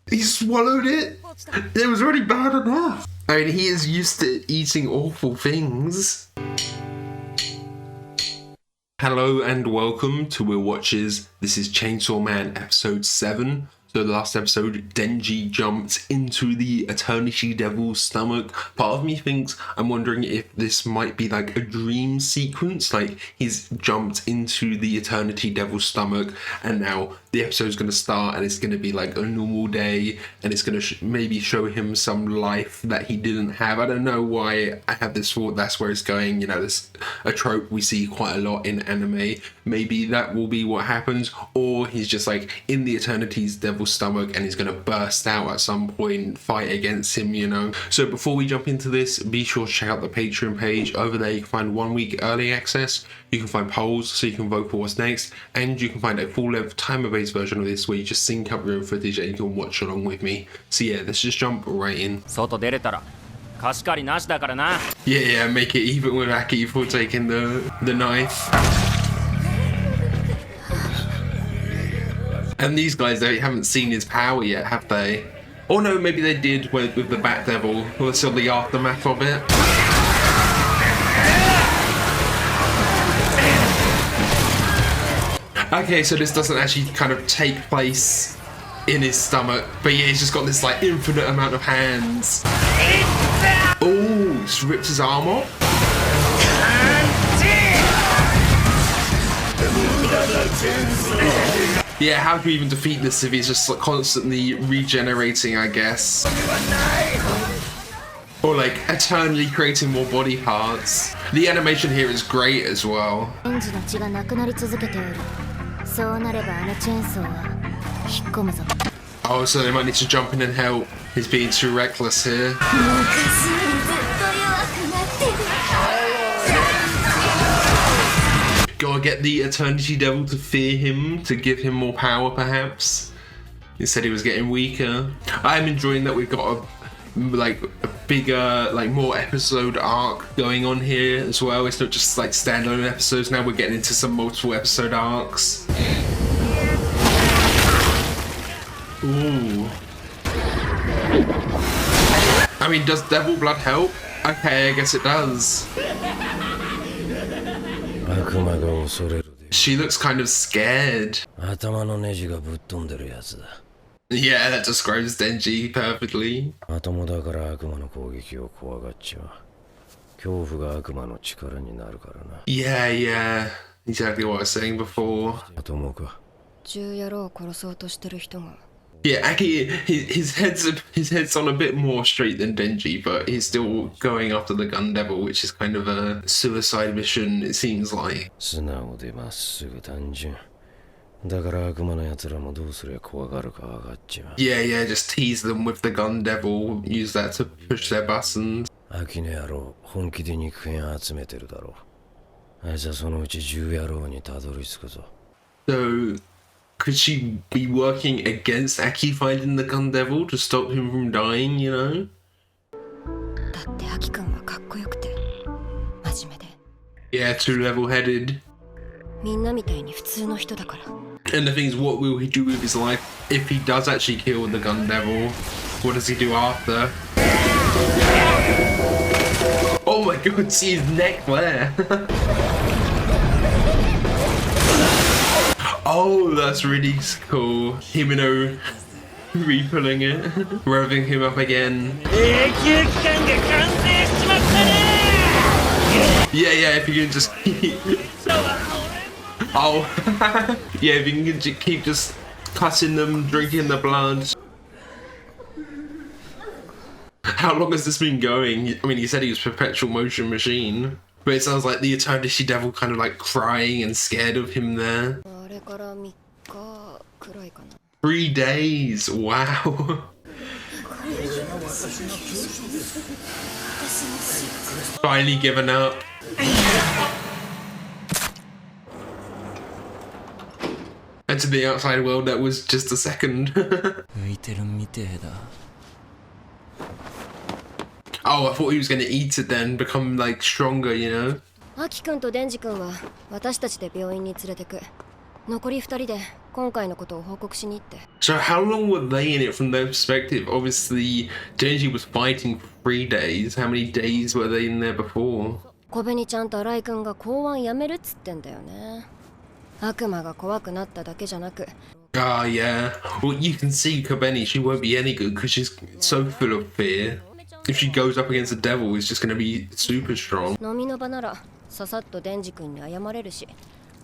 He swallowed it? It was already bad enough. I mean, he is used to eating awful things. Hello and welcome to Will Watches. This is Chainsaw Man episode 7. So the last episode, Denji jumped into the Eternity Devil's stomach. Part of me thinks, I'm wondering if this might be like a dream sequence, like he's jumped into the Eternity Devil's stomach and now the episode's going to start and it's going to be like a normal day and it's going to maybe show him some life that he didn't have. I don't know why I have this thought that's where it's going. You know, this a trope we see quite a lot in anime. Maybe that will be what happens, or he's just like in the Eternity's Devil's stomach and he's going to burst out at some point, fight against him, you know. So before we jump into this, be sure to check out the Patreon page. Over there you can find 1 week early access, you can find polls so you can vote for what's next, and you can find a full-length timer-based version of this where you just sync up your own footage and you can watch along with me. So yeah, let's just jump right in. Yeah, make it even with Aki for taking the knife. And these guys, they haven't seen his power yet, have they? Or no, maybe they did with the Bat Devil. Or still the aftermath of it. Okay, so this doesn't actually kind of take place in his stomach. But yeah, he's just got this like infinite amount of hands. Oh, just ripped his arm off. Yeah, how can we even defeat this if he's just like constantly regenerating, I guess? Or like eternally creating more body parts. The animation here is great as well. Oh, so they might need to jump in and help. He's being too reckless here. Gotta get the Eternity Devil to fear him, to give him more power perhaps. He said he was getting weaker. I'm enjoying that we've got a bigger, like more episode arc going on here as well. It's not just like standalone episodes, now we're getting into some multiple episode arcs. Ooh. I mean, does Devil Blood help? Okay, I guess it does. She looks kind of scared. Yeah, that describes Denji perfectly. Yeah, exactly what I was saying before. Yeah, Aki, his head's on a bit more straight than Denji, but he's still going after the Gun Devil, which is kind of a suicide mission, it seems like. Yeah, just tease them with the Gun Devil, use that to push their buttons. So, could she be working against Aki finding the Gun Devil to stop him from dying, you know? Yeah, too level-headed. And the thing is, what will he do with his life if he does actually kill the Gun Devil? What does he do after? Oh my god, see his neck there! Oh, that's really cool. Himeno re-pulling it, revving him up again. Yeah, if you can just keep... Oh, yeah, if you can keep just cutting them, drinking the blood. How long has this been going? I mean, he said he was perpetual motion machine, but it sounds like the Eternity Devil kind of like crying and scared of him there. 3 days, wow. Finally given up. And to the outside world, that was just a second. Oh, I thought he was going to eat it then, become like stronger, you know? アキ君とデンジ君は私たちで病院に連れてく。残り2人で So how long were they in it from their perspective? Obviously, Denji was fighting for 3 days. How many days were they in there before? 小紅ちゃんと新井くんが公安辞めるっつってんだよね。悪魔が怖くなっただけじゃなく。Ah, yeah. Well, you can see Kobeni, she won't be any good because she's so full of fear. If she goes up against the devil, it's just going to be super strong. 飲みの場ならささっとデンジ君に謝れるし、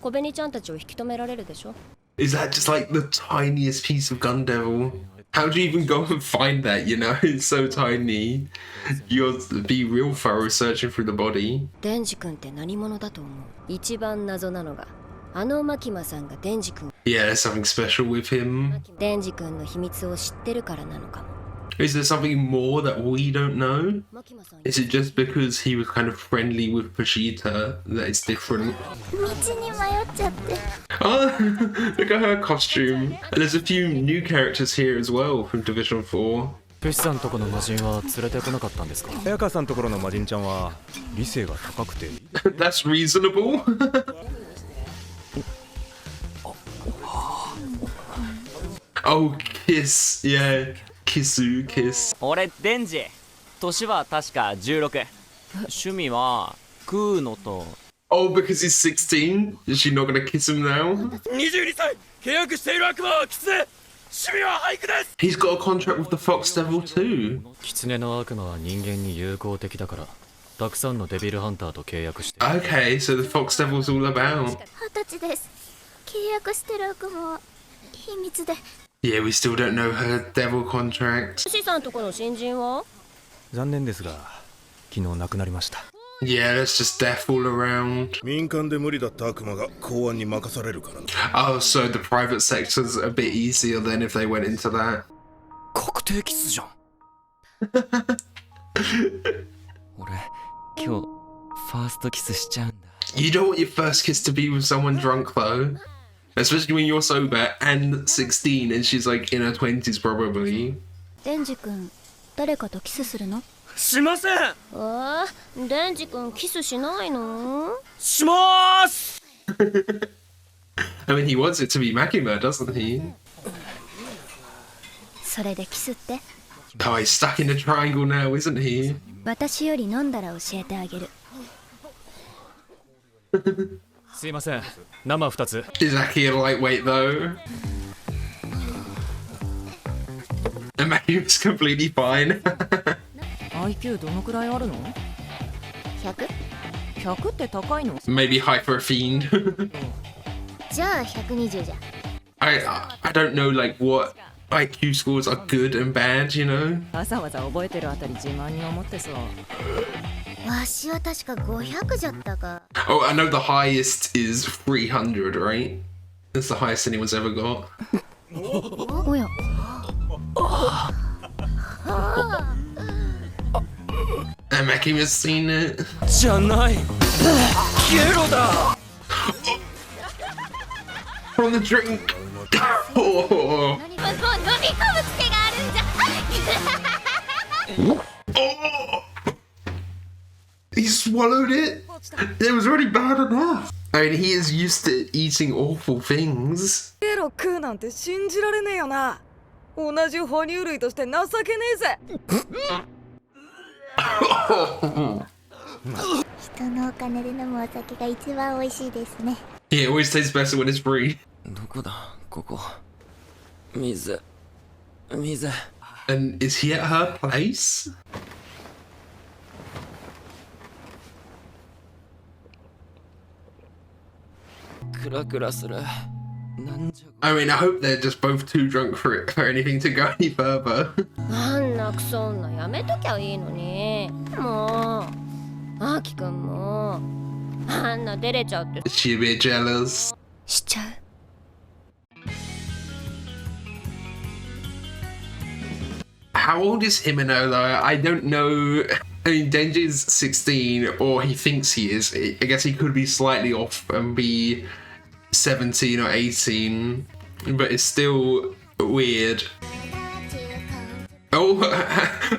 小紅ちゃんたちを引き止められるでしょ。Is that just like the tiniest piece of gun devil? How do you even go and find that, you know? It's so tiny. You'll be real thorough searching through the body. デンジ君って何者だと思う？一番謎なのが、あのマキマさんがデンジ君。Yeah, there's something special with him. デンジ君の秘密を知ってるからなのかも。Is there something more that we don't know? Is it just because he was kind of friendly with Pashita that it's different? Oh, look at her costume. And there's a few new characters here as well from Division 4. ペシさんとこの魔人は連れてこなかったんですか？早川さんところの魔人ちゃんは理性が高くて。That's reasonable. Oh, kiss, yeah. Kiss. 俺デンジ年は確か16趣味は食うのと Oh, because he's 16? Is she not gonna kiss him now? 22歳契約している悪魔はキツネ趣味は俳句です He's got a contract with the Fox Devil too. キツネの悪魔は人間に友好的だからたくさんのデビルハンターと契約して Okay, so the Fox Devil's all about. 20歳です。契約してる悪魔は秘密で。Yeah, we still don't know her devil contract. シさんとこの新人は？残念ですが昨日亡くなりました。 Yeah, there's just death all around. 民間で無理だった悪魔が公安に任されるからな。 Oh, so the private sector's a bit easier than if they went into that. 確定キスじゃん。俺今日ファーストキスしちゃうんだ。 You don't want your first kiss to be with someone drunk though. Especially when you're sober and 16 and she's like in her 20s probably. デンジ君、誰かとキスするの？しませんデンジ君キスしないの？しまーす I mean, he wants it to be Makima, doesn't he? それでキスって？ Oh, he's stuck in a triangle now, isn't he? 私より飲んだら教えてあげる。すいません生2つ。 Is Aki a lightweight though? And Makima's completely fine. IQ どのくらいあるの？100？ 100って高いの？ Maybe high for a fiend. じゃあ120じゃ。I don't know like what IQ scores are good and bad, you know? わざわざ覚えてるあたり自慢に思ってそう。わしは確か500じゃったか。 Oh, I know the highest is 300, right? That's the highest anyone's ever got. おや。And Makima's seen it. じゃないゲロだ From the drink. Oh. もう飲み込む癖があるんじゃ。Oh. He swallowed it. It was already bad enough. I mean, he is used to eating awful things. ゲロ食うなんて信じられねえよな。同じ哺乳類として情けねえぜ。人のお金で飲むお酒が一番美味しいですね。 Yeah, it always tastes better when it's free. どこだここ水 And is he at her place? I mean, I hope they're just both too drunk for it for anything to go any further. あんなクソ女やめときゃいいのに。もう、アキくんもあんな照れちゃって。 Is she a bit jealous? しちゃう。How old is Himeno though? I don't know. I mean, Denji's 16, or he thinks he is. I guess he could be slightly off and be 17 or 18, but it's still weird. Oh,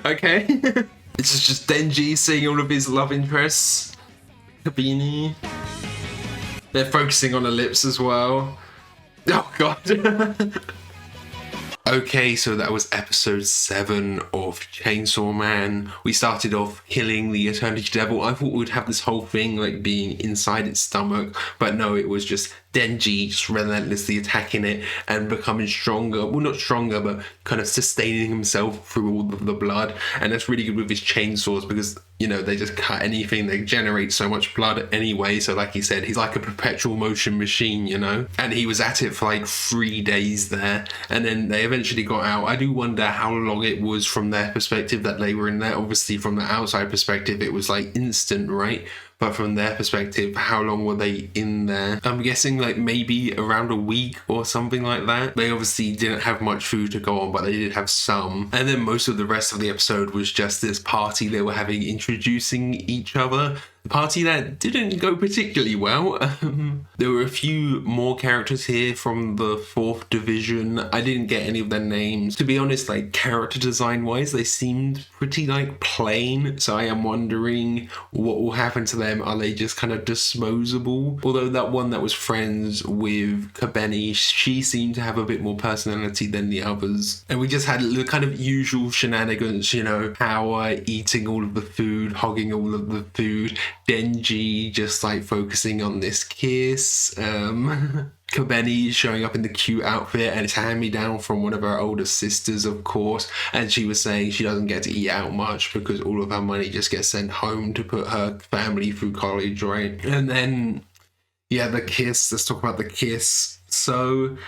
okay. This is just Denji seeing all of his love interests. Kabini. They're focusing on her lips as well. Oh god. Okay, so that was episode 7 of Chainsaw Man. We started off killing the Eternity Devil. I thought we'd have this whole thing like being inside its stomach, but no, it was just Denji just relentlessly attacking it and becoming stronger. Well, not stronger, but kind of sustaining himself through all of the blood. And that's really good with his chainsaws because, you know, they just cut anything. They generate so much blood anyway. So like he said, he's like a perpetual motion machine, you know? And he was at it for like 3 days there. And then they eventually got out. I do wonder how long it was from their perspective that they were in there. Obviously, from the outside perspective, it was like instant, right? But from their perspective, how long were they in there? I'm guessing like maybe around a week or something like that. They obviously didn't have much food to go on, but they did have some. And then most of the rest of the episode was just this party they were having, introducing each other. The party that didn't go particularly well. There were a few more characters here from the 4th division. I didn't get any of their names. To be honest, like character design wise, they seemed pretty like plain. So I am wondering what will happen to them. Are they just kind of disposable? Although that one that was friends with Kabeni, she seemed to have a bit more personality than the others. And we just had the kind of usual shenanigans, you know, Power eating all of the food, hogging all of the food. Denji just like focusing on this kiss. Kabeni showing up in the cute outfit, and it's hand-me-down from one of her older sisters, of course, and she was saying she doesn't get to eat out much because all of her money just gets sent home to put her family through college, right? And then, yeah, the kiss. Let's talk about the kiss. So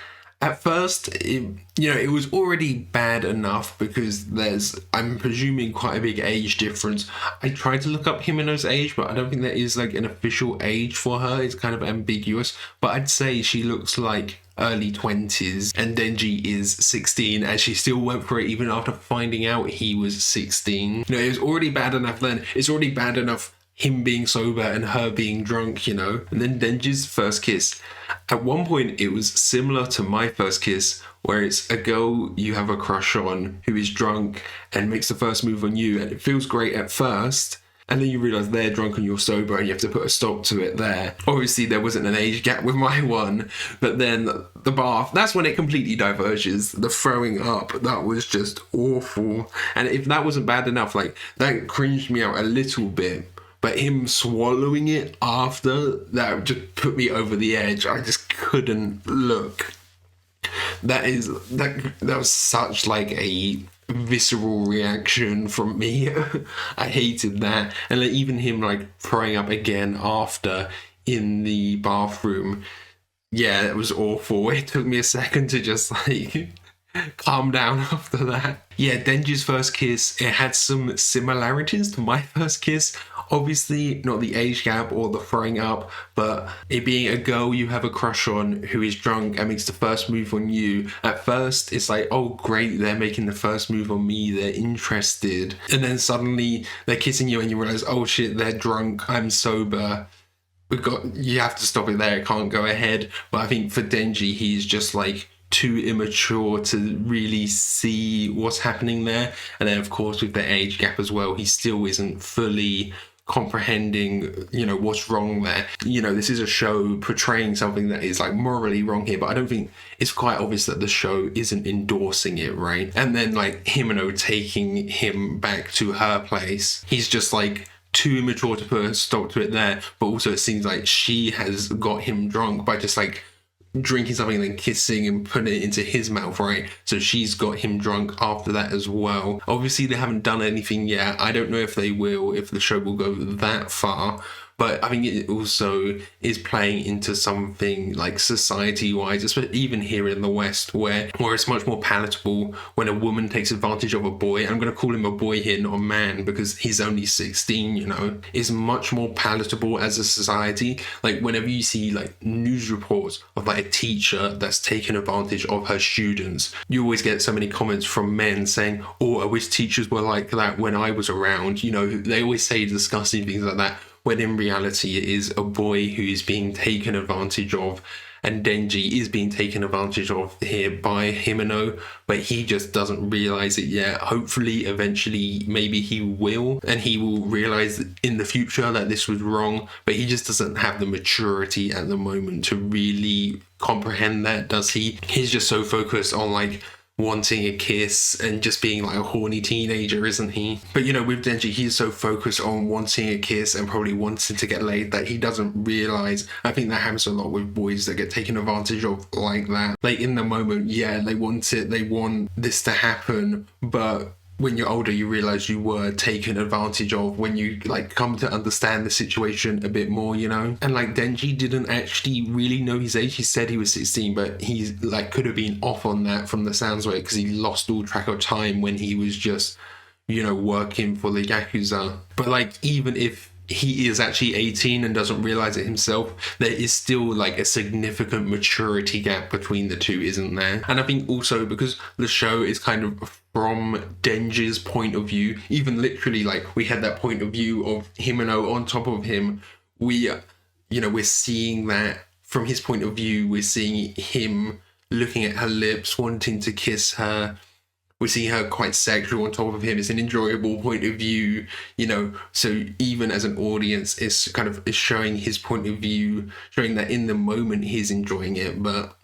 at first, it was already bad enough because there's, I'm presuming, quite a big age difference. I tried to look up Himeno's age, but I don't think there is like an official age for her. It's kind of ambiguous, but I'd say she looks like early 20s and Denji is 16, and she still went for it even after finding out he was 16. You know, it was already bad enough then. It's already bad enough him being sober and her being drunk, you know. And then Denji's first kiss. At one point, it was similar to my first kiss, where it's a girl you have a crush on who is drunk and makes the first move on you, and it feels great at first, and then you realise they're drunk and you're sober and you have to put a stop to it there. Obviously, there wasn't an age gap with my one, but then the bath, that's when it completely diverges. The throwing up, that was just awful. And if that wasn't bad enough, like, that cringed me out a little bit. But him swallowing it after, that just put me over the edge. I just couldn't look. That was such like a visceral reaction from me. I hated that. And like, even him like throwing up again after in the bathroom. Yeah, it was awful. It took me a second to just like calm down after that. Yeah, Denji's first kiss, it had some similarities to my first kiss. Obviously, not the age gap or the throwing up, but it being a girl you have a crush on who is drunk and makes the first move on you. At first, it's like, oh great, they're making the first move on me, they're interested. And then suddenly they're kissing you and you realise, oh shit, they're drunk, I'm sober. You have to stop it there, it can't go ahead. But I think for Denji, he's just like too immature to really see what's happening there. And then of course with the age gap as well, he still isn't fully comprehending, you know, what's wrong there. You know, this is a show portraying something that is like morally wrong here, but I don't think it's quite obvious that the show isn't endorsing it, right? And then like Himeno taking him back to her place, he's just like too immature to put a stop to it there. But also it seems like she has got him drunk by just like drinking something and then kissing and putting it into his mouth, right? So she's got him drunk after that as well. Obviously they haven't done anything yet. I don't know if they will, if the show will go that far, but I think it also is playing into something like society-wise, especially even here in the West, where it's much more palatable when a woman takes advantage of a boy. I'm going to call him a boy here, not a man, because he's only 16, you know. It's much more palatable as a society. Like whenever you see like news reports of like a teacher that's taken advantage of her students, you always get so many comments from men saying, oh, I wish teachers were like that when I was around. You know, they always say disgusting things like that, when in reality it is a boy who is being taken advantage of. and Denji is being taken advantage of here by Himeno, but he just doesn't realize it yet. Hopefully, eventually, maybe he will, and he will realize in the future that this was wrong, but he just doesn't have the maturity at the moment to really comprehend that, does he? He's just so focused on like wanting a kiss and just being like a horny teenager, isn't he? But you know, with Denji, he's so focused on wanting a kiss and probably wanting to get laid that he doesn't realize. I think that happens a lot with boys that get taken advantage of like that. Like in the moment, yeah, they want it, they want this to happen, but when you're older, you realize you were taken advantage of when you like come to understand the situation a bit more, you know? And like Denji didn't actually really know his age. He said he was 16, but he like could have been off on that from the sounds of it, because he lost all track of time when he was just, you know, working for the Yakuza. But like, even if he is actually 18 and doesn't realize it himself, there is still like a significant maturity gap between the two, isn't there? And I think also because the show is kind of from Denji's point of view, even literally like we had that point of view of Himeno on top of him, we're seeing that from his point of view. We're seeing him looking at her lips, wanting to kiss her. We see her quite sexual on top of him. It's an enjoyable point of view, you know. So even as an audience, it's kind of showing his point of view, showing that in the moment he's enjoying it, but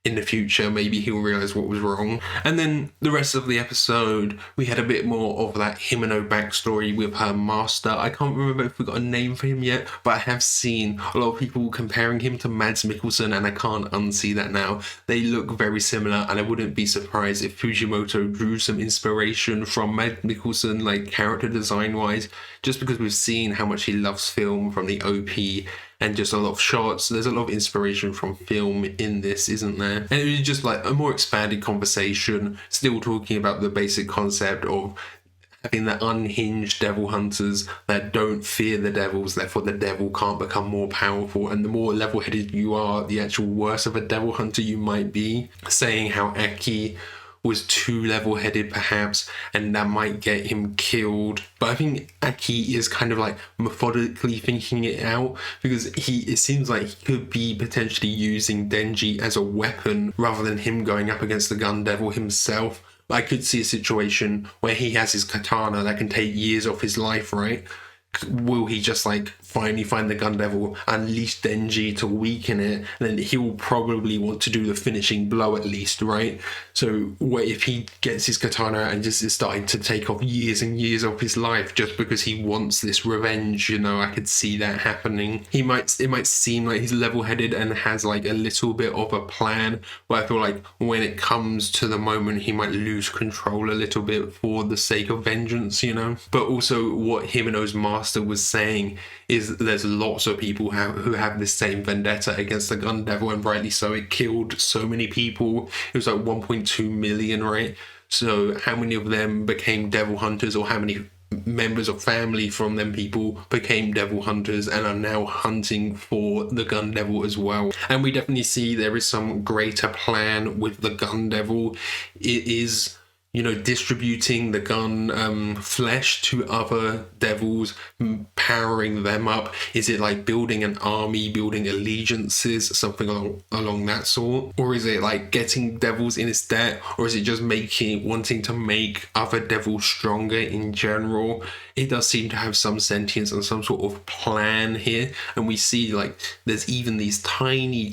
in the future maybe he'll realize what was wrong. And then the rest of the episode, we had a bit more of that Himeno backstory with her master. I can't remember if we got a name for him yet, but I have seen a lot of people comparing him to Mads Mikkelsen, and I can't unsee that now. They look very similar, and I wouldn't be surprised if Fujimoto drew some inspiration from Mads Mikkelsen, like character design wise, just because we've seen how much he loves film from the OP, and just a lot of shots. There's a lot of inspiration from film in this, isn't there? And it was just like a more expanded conversation, still talking about the basic concept of having the unhinged devil hunters that don't fear the devils, therefore the devil can't become more powerful, and the more level-headed you are, the actual worse of a devil hunter you might be. Saying how Aki was too level-headed perhaps, and that might get him killed. But I think Aki is kind of like methodically thinking it out, because it seems like he could be potentially using Denji as a weapon rather than him going up against the gun devil himself. I could see a situation where he has his katana that can take years off his life, right? Will he just like finally find the gun devil, unleash Denji to weaken it, and then he will probably want to do the finishing blow at least, right? So what if he gets his katana and just is starting to take off years and years of his life just because he wants this revenge, you know? I could see that happening. It might seem like he's level-headed and has like a little bit of a plan, but I feel like when it comes to the moment, he might lose control a little bit for the sake of vengeance, you know? But also what Himeno's master was saying is there's lots of people who have this same vendetta against the gun devil, and rightly so. It killed so many people. It was like 1.2 million, right? So how many of them became devil hunters, or how many members of family from them people became devil hunters and are now hunting for the gun devil as well? And we definitely see there is some greater plan with the gun devil. It is, you know, distributing the gun flesh to other devils, powering them up. Is it like building an army, building allegiances, something along that sort? Or is it like getting devils in its debt? Or is it just wanting to make other devils stronger in general? It does seem to have some sentience and some sort of plan here. And we see like there's even these tiny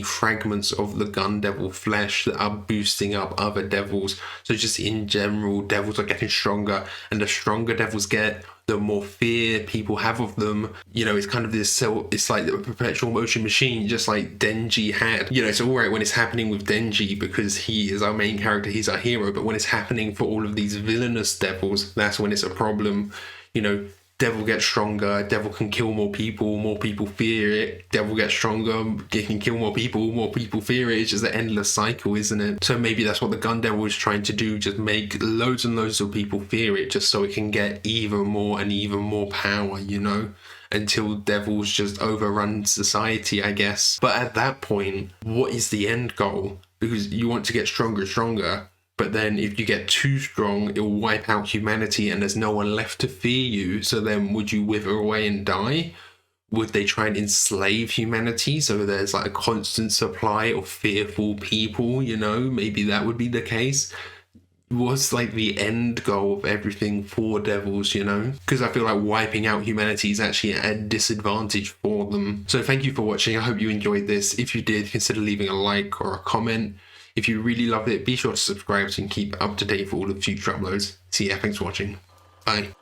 fragments of the gun devil flesh that are boosting up other devils. So just in general, devils are getting stronger, and the stronger devils get, the more fear people have of them. You know, it's kind of this, so it's like a perpetual motion machine, just like Denji had. You know, it's all right when it's happening with Denji because he is our main character, he's our hero, but when it's happening for all of these villainous devils, that's when it's a problem. You know, devil gets stronger, devil can kill more people fear it, devil gets stronger, it can kill more people fear it. It's just an endless cycle, isn't it? So maybe that's what the gun devil is trying to do, just make loads and loads of people fear it, just so it can get even more power, you know, until devils just overrun society, I guess. But at that point, what is the end goal? Because you want to get stronger, but then if you get too strong, it will wipe out humanity and there's no one left to fear you. So then would you wither away and die? Would they try and enslave humanity so there's like a constant supply of fearful people, you know? Maybe that would be the case. What's like the end goal of everything for devils, you know? Because I feel like wiping out humanity is actually a disadvantage for them. So thank you for watching. I hope you enjoyed this. If you did, consider leaving a like or a comment. If you really loved it, be sure to subscribe so you can keep up to date for all the future uploads. So yeah, thanks for watching. Bye.